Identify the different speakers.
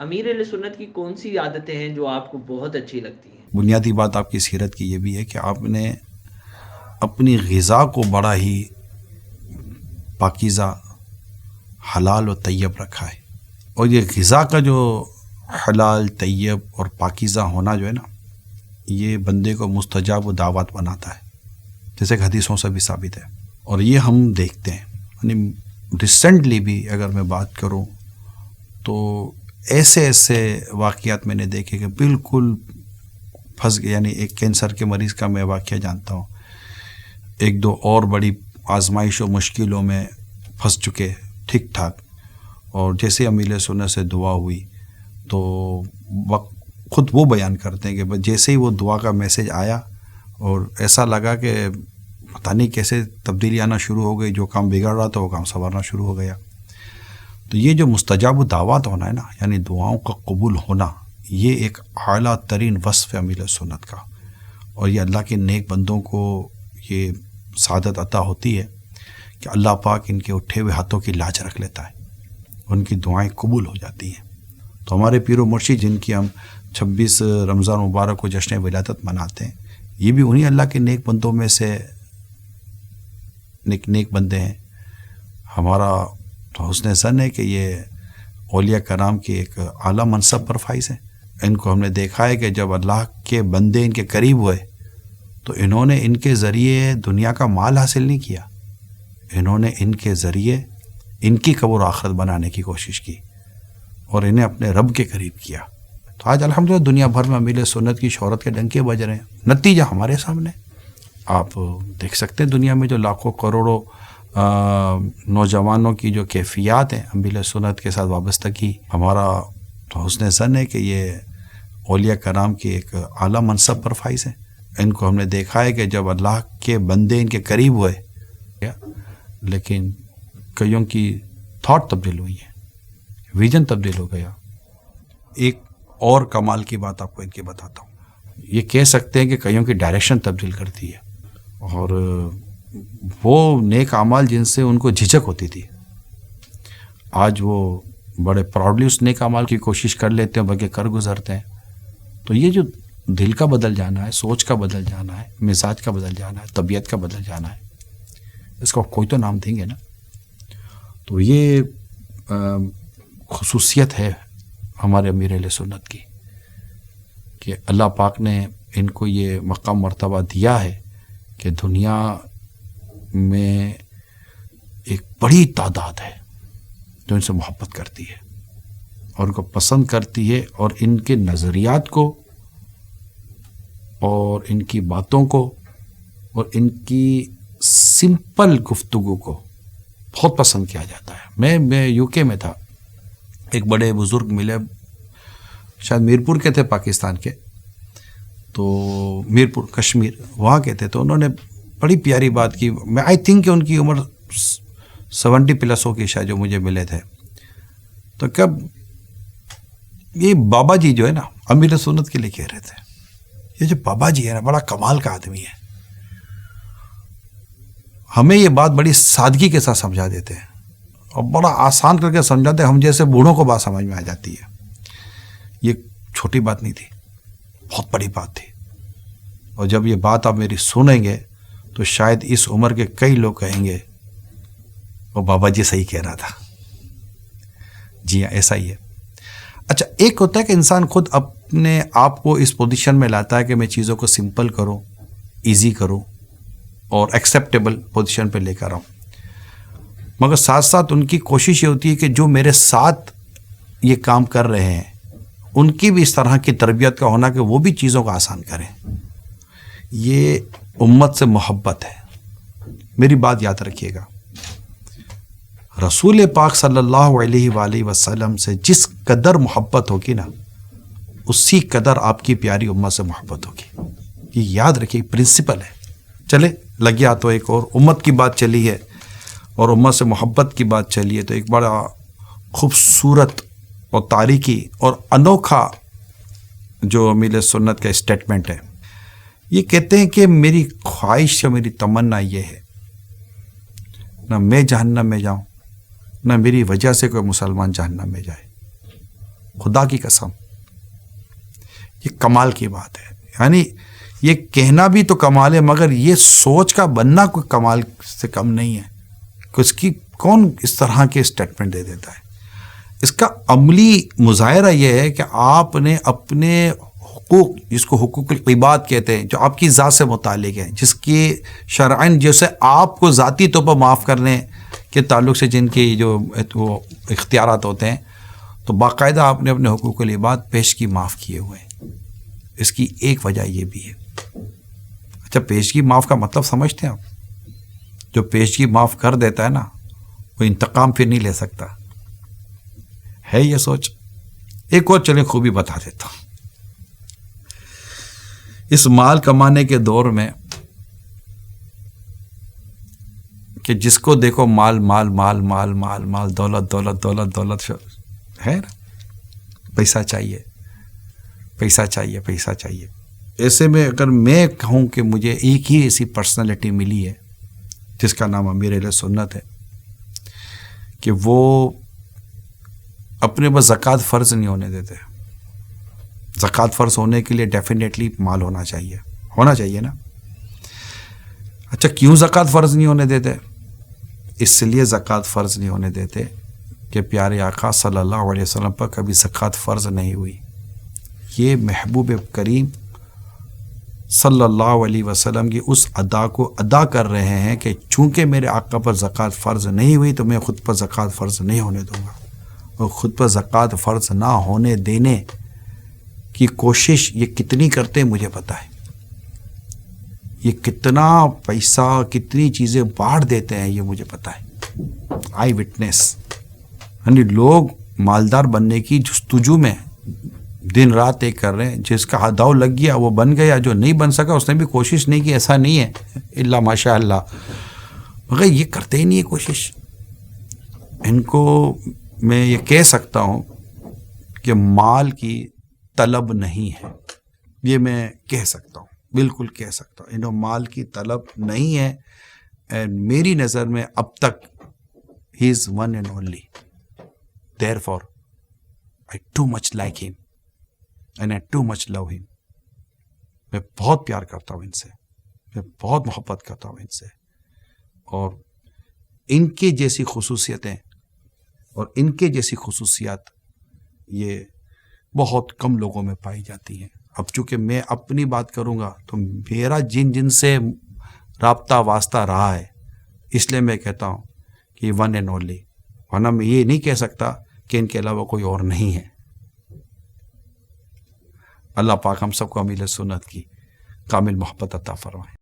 Speaker 1: امیر اہل سنت کی کون سی عادتیں ہیں جو آپ کو بہت اچھی لگتی ہیں؟
Speaker 2: بنیادی بات آپ کی سیرت کی یہ بھی ہے کہ آپ نے اپنی غذا کو بڑا ہی پاکیزہ، حلال و طیب رکھا ہے، اور یہ غذا کا جو حلال طیب اور پاکیزہ ہونا جو ہے نا، یہ بندے کو مستجاب و دعوت بناتا ہے، جیسے کہ حدیثوں سے بھی ثابت ہے۔ اور یہ ہم دیکھتے ہیں، یعنی ریسنٹلی بھی اگر میں بات کروں تو ایسے ایسے واقعات میں نے دیکھے کہ بالکل پھنس گئے، یعنی ایک کینسر کے مریض کا میں واقعہ جانتا ہوں، ایک دو اور بڑی آزمائش و مشکلوں میں پھنس چکے ٹھیک ٹھاک، اور جیسے امیر سنت سے دعا ہوئی تو خود وہ بیان کرتے ہیں کہ جیسے ہی وہ دعا کا میسج آیا اور ایسا لگا کہ پتہ نہیں کیسے تبدیلی آنا شروع ہو گئی، جو کام بگڑ رہا تھا وہ کام سنورنا شروع ہو گیا۔ تو یہ جو مستجاب دعوات ہونا ہے نا، یعنی دعاؤں کا قبول ہونا، یہ ایک اعلیٰ ترین وصف ہے امیر سنت کا، اور یہ اللہ کے نیک بندوں کو یہ سعادت عطا ہوتی ہے کہ اللہ پاک ان کے اٹھے ہوئے ہاتھوں کی لاج رکھ لیتا ہے، ان کی دعائیں قبول ہو جاتی ہیں۔ تو ہمارے پیر و مرشد جن کی ہم 26 رمضان مبارک کو جشن ولادت مناتے ہیں، یہ بھی انہی اللہ کے نیک بندوں میں سے نیک بندے ہیں۔ ہمارا تو حسن ظن ہے کہ یہ اولیاء کرام کی ایک اعلیٰ منصب پر فائز ہیں۔ ان کو ہم نے دیکھا ہے کہ جب اللہ کے بندے ان کے قریب ہوئے تو انہوں نے ان کے ذریعے دنیا کا مال حاصل نہیں کیا، انہوں نے ان کے ذریعے ان کی قبر و آخرت بنانے کی کوشش کی اور انہیں اپنے رب کے قریب کیا۔ تو آج الحمدللہ دنیا بھر میں امیر سنت کی شہرت کے ڈنکے بج رہے ہیں، نتیجہ ہمارے سامنے آپ دیکھ سکتے ہیں۔ دنیا میں جو لاکھوں کروڑوں نوجوانوں کی جو کیفیات ہیں امیر سنت کے ساتھ وابستگی، ہمارا تو حسن ظن ہے کہ یہ اولیاء کرام کی ایک اعلیٰ منصب پر فائز ہیں۔ ان کو ہم نے دیکھا ہے کہ جب اللہ کے بندے ان کے قریب ہوئے لیکن کئیوں کی تھاٹ تبدیل ہوئی ہے، ویژن تبدیل ہو گیا۔ ایک اور کمال کی بات آپ کو ان کی بتاتا ہوں، یہ کہہ سکتے ہیں کہ کئیوں کی ڈائریکشن تبدیل کرتی ہے، اور وہ نیک اعمال جن سے ان کو جھجک ہوتی تھی، آج وہ بڑے پراؤڈلی اس نیک اعمال کی کوشش کر لیتے ہیں، بلکہ کر گزرتے ہیں۔ تو یہ جو دل کا بدل جانا ہے، سوچ کا بدل جانا ہے، مزاج کا بدل جانا ہے، طبیعت کا بدل جانا ہے، اس کا کوئی تو نام دیں گے نا۔ تو یہ خصوصیت ہے ہمارے امیر اہل سنت کی کہ اللہ پاک نے ان کو یہ مقام مرتبہ دیا ہے کہ دنیا میں ایک بڑی تعداد ہے جو ان سے محبت کرتی ہے اور ان کو پسند کرتی ہے، اور ان کے نظریات کو اور ان کی باتوں کو اور ان کی سمپل گفتگو کو بہت پسند کیا جاتا ہے۔ میں یو کے میں تھا، ایک بڑے بزرگ ملے، شاید میرپور کے تھے پاکستان کے، تو میرپور کشمیر وہاں کے تھے، تو انہوں نے بڑی پیاری بات کی۔ میں آئی تھنک کہ ان کی عمر 70 پلس ہو کی شاید، جو مجھے ملے تھے۔ تو کب یہ بابا جی جو ہے نا امیر سنت کے لیے کہہ رہے تھے، یہ جو بابا جی ہے نا بڑا کمال کا آدمی ہے۔ ہمیں یہ بات بڑی سادگی کے ساتھ سمجھا دیتے ہیں اور بڑا آسان کر کے سمجھاتے ہیں، ہم جیسے بوڑھوں کو بات سمجھ میں آ جاتی ہے۔ یہ چھوٹی بات نہیں تھی، بہت بڑی بات تھی، اور جب یہ بات آپ میری سنیں گے تو شاید اس عمر کے کئی لوگ کہیں گے وہ بابا جی صحیح کہہ رہا تھا۔ جی ہاں، ایسا ہی ہے۔ اچھا، ایک ہوتا ہے کہ انسان خود اپنے آپ کو اس پوزیشن میں لاتا ہے کہ میں چیزوں کو سمپل کروں، ایزی کروں اور ایکسیپٹیبل پوزیشن پہ لے کر آؤں، مگر ساتھ ساتھ ان کی کوشش یہ ہوتی ہے کہ جو میرے ساتھ یہ کام کر رہے ہیں ان کی بھی اس طرح کی تربیت کا ہونا کہ وہ بھی چیزوں کو آسان کریں۔ یہ امت سے محبت ہے۔ میری بات یاد رکھیے گا، رسول پاک صلی اللہ علیہ وآلہ وسلم سے جس قدر محبت ہوگی نا، اسی قدر آپ کی پیاری امت سے محبت ہوگی۔ یہ یاد رکھیے، پرنسپل ہے۔ چلے لگیا تو ایک اور امت کی بات چلی ہے اور امت سے محبت کی بات چلی ہے، تو ایک بڑا خوبصورت اور تاریخی اور انوکھا جو امیر سنت کا اسٹیٹمنٹ ہے، یہ کہتے ہیں کہ میری خواہش اور میری تمنا یہ ہے، نہ میں جہنم میں جاؤں، نہ میری وجہ سے کوئی مسلمان جہنم میں جائے۔ خدا کی قسم یہ کمال کی بات ہے. یعنی یہ کہنا بھی تو کمال ہے، مگر یہ سوچ کا بننا کوئی کمال سے کم نہیں ہے کہ اس کی کون اس طرح کے اسٹیٹمنٹ دے دیتا ہے. اس کا عملی مظاہرہ یہ ہے کہ آپ نے اپنے حقوق، جس کو حقوق العباد کہتے ہیں، جو آپ کی ذات سے متعلق ہیں، جس کی شرعاً جیسے آپ کو ذاتی طور پر معاف کرنے کے تعلق سے جن کی جو وہ اختیارات ہوتے ہیں، تو باقاعدہ آپ نے اپنے حقوق العباد پیشگی معاف کیے ہوئے ہیں. اس کی ایک وجہ یہ بھی ہے. اچھا، پیشگی معاف کا مطلب سمجھتے ہیں آپ؟ جو پیشگی معاف کر دیتا ہے نا، وہ انتقام پھر نہیں لے سکتا ہے. یہ سوچ. ایک اور چلیں خوبی بتا دیتا ہوں. اس مال کمانے کے دور میں کہ جس کو دیکھو مال مال مال مال مال مال، دولت دولت دولت دولت ہے نا، پیسہ چاہیے پیسہ چاہیے پیسہ چاہیے. ایسے میں اگر میں کہوں کہ مجھے ایک ہی ایسی پرسنالٹی ملی ہے جس کا نام امیر اہل سنت ہے، کہ وہ اپنے بس زکوٰۃ فرض نہیں ہونے دیتے. زکوٰۃ فرض ہونے کے لیے ڈیفینیٹلی مال ہونا چاہیے نا. اچھا، کیوں زکوٰۃ فرض نہیں ہونے دیتے؟ اس لیے زکوٰۃ فرض نہیں ہونے دیتے کہ پیارے آقا صلی اللہ علیہ وسلم پر کبھی زکوٰۃ فرض نہیں ہوئی. یہ محبوب کریم صلی اللہ علیہ وسلم کی اس ادا کو ادا کر رہے ہیں کہ چونکہ میرے آقا پر زکوٰۃ فرض نہیں ہوئی تو میں خود پر زکوٰۃ فرض نہیں ہونے دوں گا. اور خود پر زکوٰۃ فرض نہ ہونے دینے کی کوشش یہ کتنی کرتے ہیں مجھے پتہ ہے. یہ کتنا پیسہ، کتنی چیزیں بانٹ دیتے ہیں، یہ مجھے پتہ ہے. آئی وٹنس. یعنی لوگ مالدار بننے کی جستجو میں دن رات ایک کر رہے ہیں. جس کا ہداؤ لگ گیا وہ بن گیا، جو نہیں بن سکا اس نے بھی کوشش نہیں کی. ایسا نہیں ہے الا ماشاء اللہ، مگر یہ کرتے ہی نہیں ہے کوشش. ان کو میں یہ کہہ سکتا ہوں کہ مال کی طلب نہیں ہے. یہ میں کہہ سکتا ہوں، بالکل کہہ سکتا ہوں. انہوں مال کی طلب نہیں ہے. اینڈ میری نظر میں اب تک ہی is one and only. Therefore, I too much like him and I too much love him. میں بہت پیار کرتا ہوں ان سے، میں بہت محبت کرتا ہوں ان سے. اور ان کے جیسی خصوصیتیں اور ان کے جیسی خصوصیات یہ بہت کم لوگوں میں پائی جاتی ہیں. اب چونکہ میں اپنی بات کروں گا تو میرا جن سے رابطہ واسطہ رہا ہے، اس لیے میں کہتا ہوں کہ یہ ون اینڈ اونلی. ورنہ میں یہ نہیں کہہ سکتا کہ ان کے علاوہ کوئی اور نہیں ہے. اللہ پاک ہم سب کو امیر سنت کی کامل محبت عطا فرمائے.